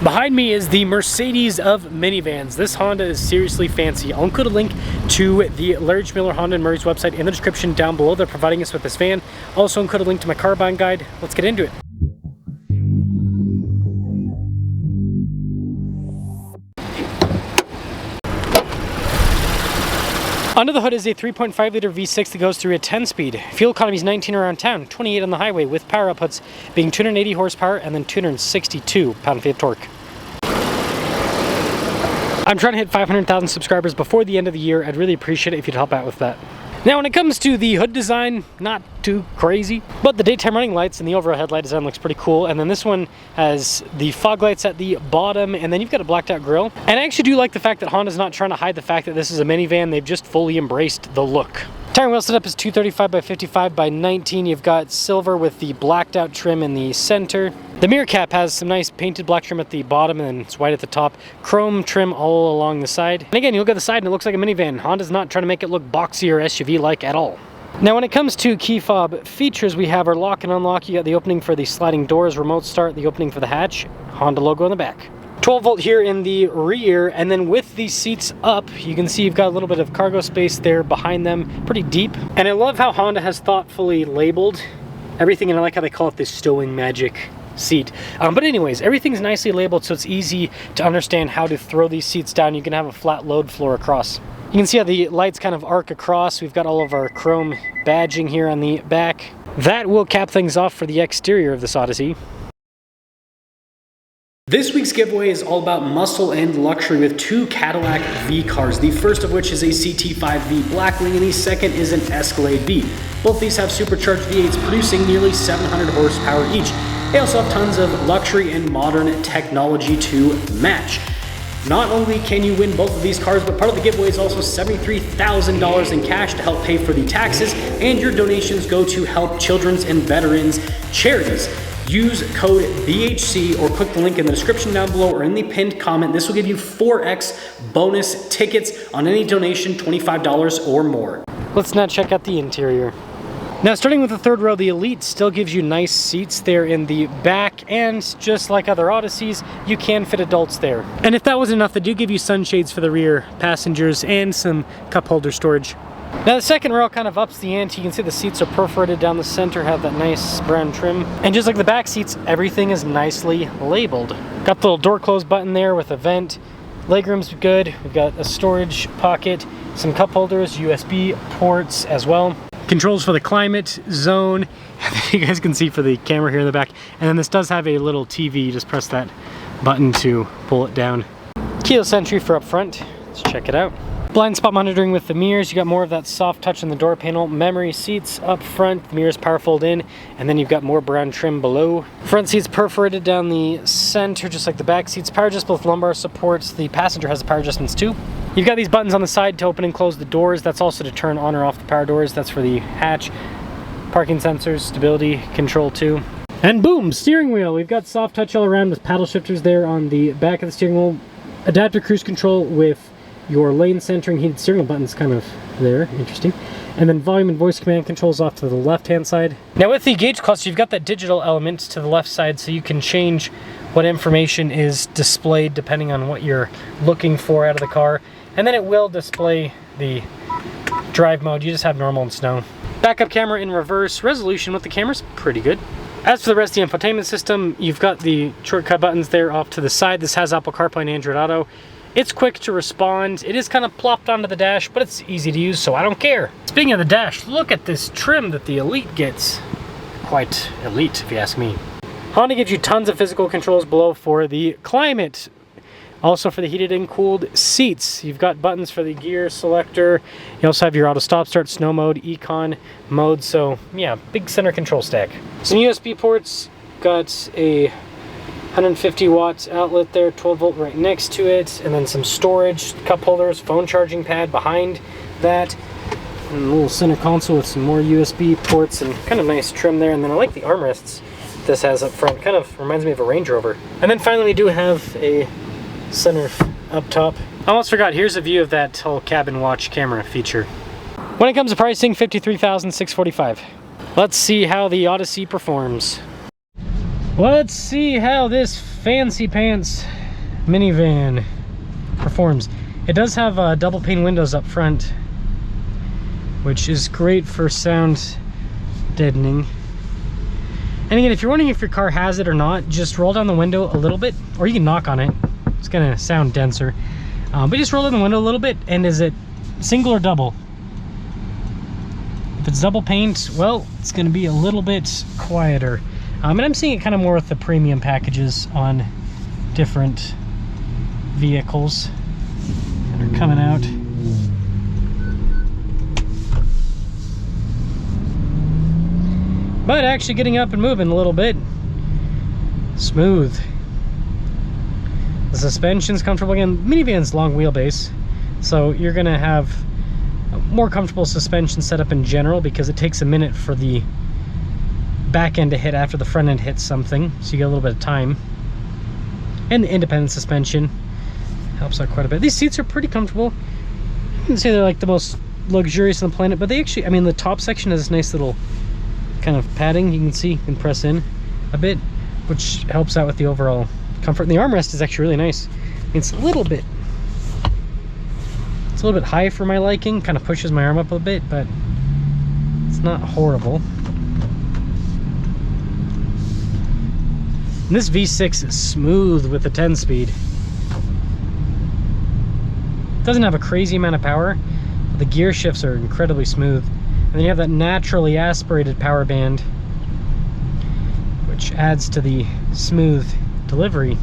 Behind me is the Mercedes of minivans. This Honda is seriously fancy. I'll include a link to the Larry Miller Honda and Murray's website in the description down below. They're providing us with this van. Also include a link to my car buying guide. Let's get into it. Under the hood is a 3.5 liter V6 that goes through a 10-speed. Fuel economy is 19 around town, 28 on the highway, with power outputs being 280 horsepower and then 262 pound-feet of torque. I'm trying to hit 500,000 subscribers before the end of the year. I'd really appreciate it if you'd help out with that. Now when it comes to the hood design, not too crazy, but the daytime running lights and the overall headlight design looks pretty cool. And then this one has the fog lights at the bottom, and then you've got a blacked out grille. And I actually do like the fact that Honda's not trying to hide the fact that this is a minivan. They've just fully embraced the look. Tire and wheel setup is 235 by 55 by 19. You've got silver with the blacked out trim in the center. The mirror cap has some nice painted black trim at the bottom and then it's white at the top. Chrome trim all along the side. And again, you look at the side and it looks like a minivan. Honda's not trying to make it look boxy or SUV-like at all. Now when it comes to key fob features, we have our lock and unlock. You got the opening for the sliding doors, remote start, the opening for the hatch, Honda logo on the back. 12 volt here in the rear, and then with these seats up, you can see you've got a little bit of cargo space there behind them, pretty deep. And I love how Honda has thoughtfully labeled everything, and I like how they call it the stowing magic seat. But anyways, everything's nicely labeled so it's easy to understand how to throw these seats down. You can have a flat load floor across. You can see how the lights kind of arc across. We've got all of our chrome badging here on the back. That will cap things off for the exterior of this Odyssey. This week's giveaway is all about muscle and luxury with two Cadillac V cars. The first of which is a CT5V Blackwing and the second is an Escalade V. Both these have supercharged V8s producing nearly 700 horsepower each. They also have tons of luxury and modern technology to match. Not only can you win both of these cars, but part of the giveaway is also $73,000 in cash to help pay for the taxes, and your donations go to help children's and veterans charities. Use code BHC or click the link in the description down below or in the pinned comment. This will give you 4x bonus tickets on any donation, $25 or more. Let's now check out the interior. Now starting with the third row, the Elite still gives you nice seats there in the back, and just like other Odysseys, you can fit adults there. And if that wasn't enough, they do give you sunshades for the rear passengers and some cup holder storage. Now the second row kind of ups the ante. You can see the seats are perforated down the center, have that nice brown trim. And just like the back seats, everything is nicely labeled. Got the little door close button there with a vent. Legroom's good. We've got a storage pocket, some cup holders, USB ports as well. Controls for the climate zone. You guys can see for the camera here in the back. And then this does have a little TV. You just press that button to pull it down. Keyless entry for up front. Let's check it out. Blind spot monitoring with the mirrors. You got more of that soft touch on the door panel. Memory seats up front. The mirrors power fold in. And then you've got more brown trim below. Front seats perforated down the center, just like the back seats. Power adjust both lumbar supports. The passenger has the power adjustments too. You've got these buttons on the side to open and close the doors. That's also to turn on or off the power doors. That's for the hatch. Parking sensors, stability control too. And boom, steering wheel. We've got soft touch all around with paddle shifters there on the back of the steering wheel. Adaptive cruise control with your lane centering heated steering wheel buttons kind of there, interesting. And then volume and voice command controls off to the left-hand side. Now with the gauge cluster, you've got that digital element to the left side, so you can change what information is displayed depending on what you're looking for out of the car. And then it will display the drive mode. You just have normal and snow. Backup camera in reverse. Resolution with the camera's pretty good. As for the rest of the infotainment system, you've got the shortcut buttons there off to the side. This has Apple CarPlay and Android Auto. It's quick to respond. It is kind of plopped onto the dash, but it's easy to use, so I don't care. Speaking of the dash, look at this trim that the Elite gets. Quite elite, if you ask me. Honda gives you tons of physical controls below for the climate. Also for the heated and cooled seats. You've got buttons for the gear selector. You also have your auto stop start, snow mode, econ mode. So yeah, big center control stack. Some USB ports. Got a 150 watts outlet there, 12 volt right next to it, and then some storage, cup holders, phone charging pad behind that, and a little center console with some more USB ports and kind of nice trim there. And then I like the armrests this has up front, kind of reminds me of a Range Rover. And then finally we do have a center up top. I almost forgot, here's a view of that whole cabin watch camera feature. When it comes to pricing, $53,645. Let's see how the Odyssey performs. Let's see how this fancy pants minivan performs. It does have double pane windows up front, which is great for sound deadening. And again, if you're wondering if your car has it or not, just roll down the window a little bit, or you can knock on it. It's gonna sound denser. But just roll down the window a little bit, and is it single or double? If it's double paint, well, it's gonna be a little bit quieter. And I'm seeing it kind of more with the premium packages on different vehicles that are coming out. But actually getting up and moving a little bit. Smooth. The suspension's comfortable. Again, minivan's long wheelbase, so you're gonna have a more comfortable suspension setup in general because it takes a minute for the back end to hit after the front end hits something, so you get a little bit of time. And the independent suspension helps out quite a bit. These seats are pretty comfortable. I wouldn't say they're like the most luxurious on the planet, but they actually, I mean, the top section has this nice little kind of padding. You can see, you can press in a bit, which helps out with the overall comfort. And the armrest is actually really nice. I mean, it's a little bit high for my liking, kind of pushes my arm up a bit, but it's not horrible. And this V6 is smooth with the 10-speed. Doesn't have a crazy amount of power, but the gear shifts are incredibly smooth. And then you have that naturally aspirated power band, which adds to the smooth delivery.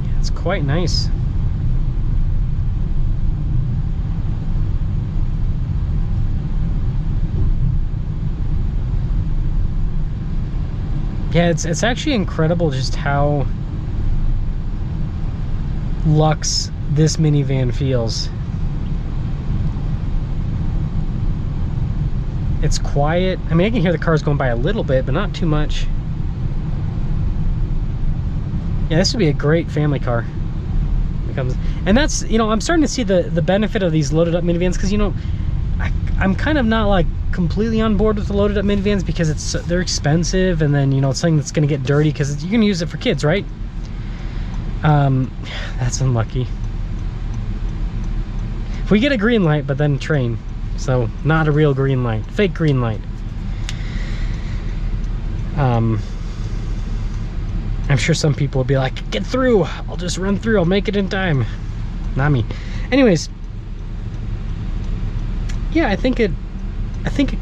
Yeah, it's quite nice. Yeah, it's actually incredible just how luxe this minivan feels. It's quiet. I mean, I can hear the cars going by a little bit, but not too much. Yeah, this would be a great family car. And that's, you know, I'm starting to see the benefit of these loaded up minivans, because, you know, I'm kind of not like completely on board with the loaded up minivans because they're expensive, and then, you know, it's something that's going to get dirty because you're going to use it for kids, right? That's unlucky. If we get a green light, but then train, so not a real green light, fake green light. I'm sure some people will be like, get through, I'll just run through, I'll make it in time. Not me. Anyways, yeah, I think it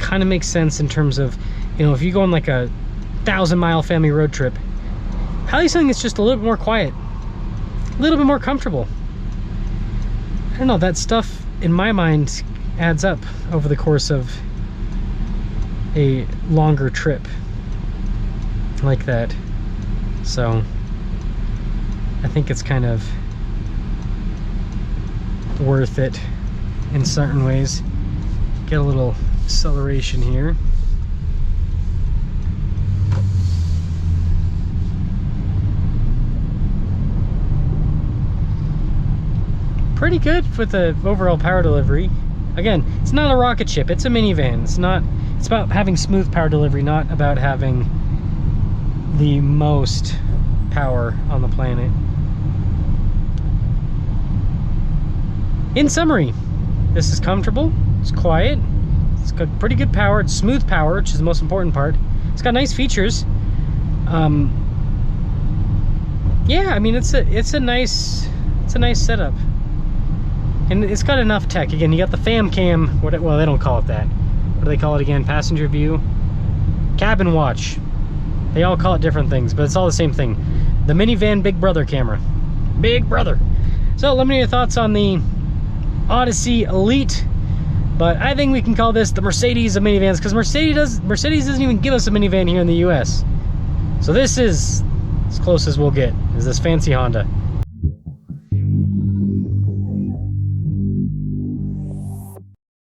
kind of makes sense in terms of, you know, if you go on like a 1,000-mile family road trip, probably something that's just a little bit more quiet, a little bit more comfortable. I don't know, that stuff in my mind adds up over the course of a longer trip like that. So I think it's kind of worth it in certain ways. Get a little acceleration here. Pretty good with the overall power delivery. Again, it's not a rocket ship, it's a minivan. It's about having smooth power delivery, not about having the most power on the planet. In summary, this is comfortable, it's quiet, it's got pretty good power, it's smooth power, which is the most important part. It's got nice features. Yeah, I mean, it's a nice setup. And it's got enough tech. Again, you got the fam cam, well, they don't call it that. What do they call it again? Passenger view? Cabin watch. They all call it different things, but it's all the same thing. The minivan Big Brother camera. Big Brother. So let me know your thoughts on the Odyssey Elite, but I think we can call this the Mercedes of minivans, because Mercedes doesn't even give us a minivan here in the US. So this is as close as we'll get, is this fancy Honda.